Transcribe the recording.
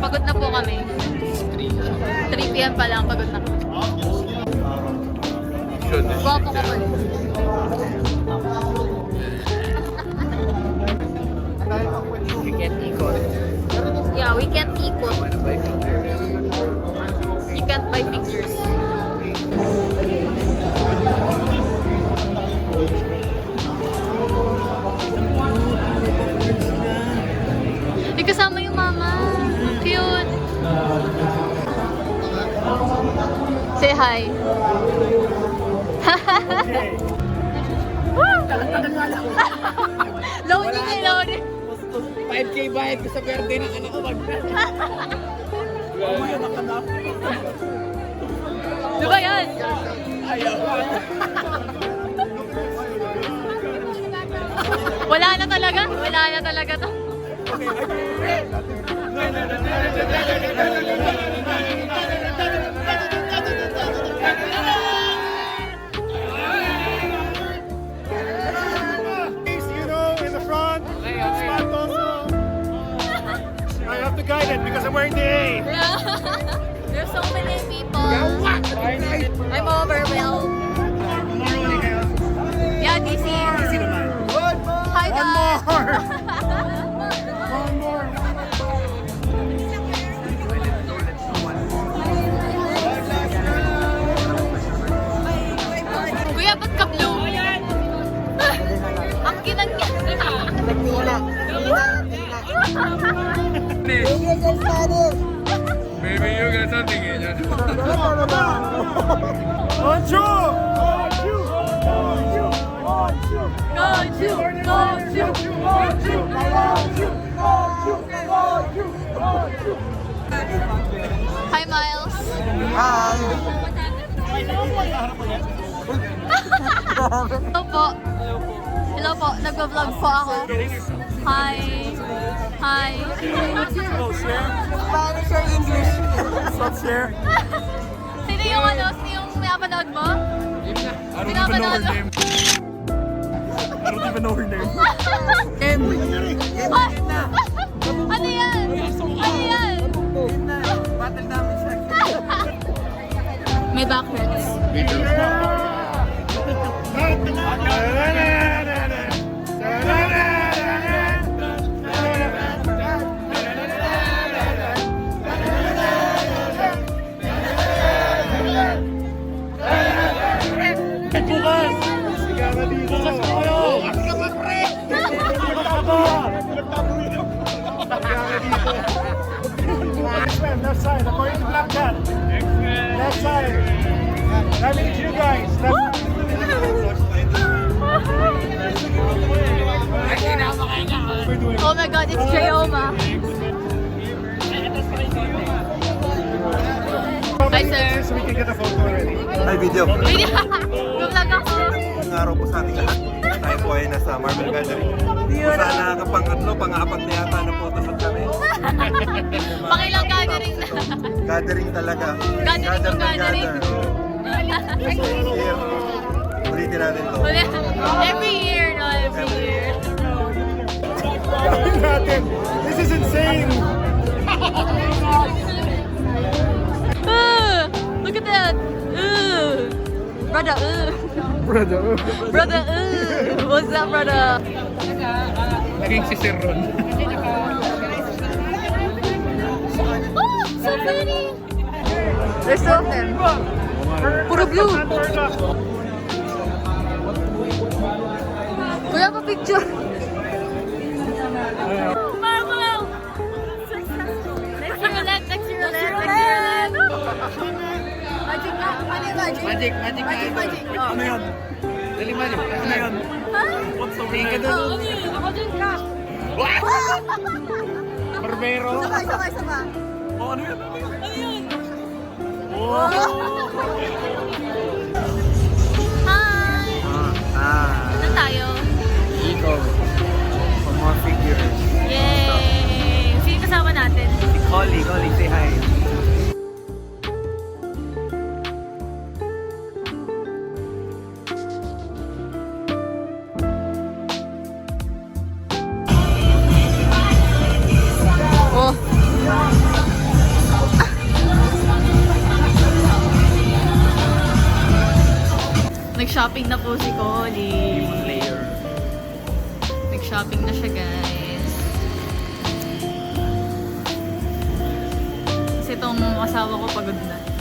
Pagod na po kami. 3 PM pa lang, pagod na kami. Guwapo ka pala. We can't ikot. Yeah, we can't ikot. You can't buy pictures. Di kasama yung mama. Cute. Say hi. Loading eh, loading. 5K bayad ko sa birthday ng anak ko. Di ba yan? Wala na talaga? Wala na talaga to. In the front. Spot also. I have to guide it because I'm wearing the A. Yeah. There's so many people. I'm overwhelmed. Yeah, DC. Hi, Dad. One more. Kuya, ba't ka blue? Ang kinang niya. Baby, you got something in you. Hi, Miles. Hello po. Hello po. Nagpa-vlog po ako. Hi. Hi. Spanish or English? What's here? Sino yung ano? Sino yung pinapanood mo? I don't even know her name. I don't even know her name. Ano yan? Ano yan? Battle namin siya. My back hurts. Left side, according to Black Cat. Left side. That means you guys. Oh my God, it's Jayoma. Hi, sir. So we can get a photo already. Hi, video. Gumlag ako. Ngayong araw po sa ating lahat. Tayo po ay nasa Marble Gathering. Kung saan nakakapang-atlo, pang-apat na yata na photoshoot kami. Pakilang gathering na. Gathering talaga. Gathering to gathering. Here. Ulitin natin to. Every year, no? Every year. This is insane. Look at that. Brother, Brother, what's up, brother? Naging si Sir Ron. Oh, so pretty. There's two of them. Puro blue. Kuya, pa-picture. Marvel! Next to your left, next to your left, next to your left. Magic na. Ano yung magic? Magic. Magic. Oh. Ano yan? Dali magic. Ano yan? Ha? Tingin ka doon. Ano yun? Magic ka. Barbero. Sama. Oh, ano yan? Ano yun? Oh. Hi! Saan tayo? Ikaw. For more figures. Yay! Sino kasama natin? Si Collie, say hi. Oh! Nag-shopping na po si Collie. Demon Slayer. Nag-shopping na siya, guys. Kasi itong asawa ko pagod na.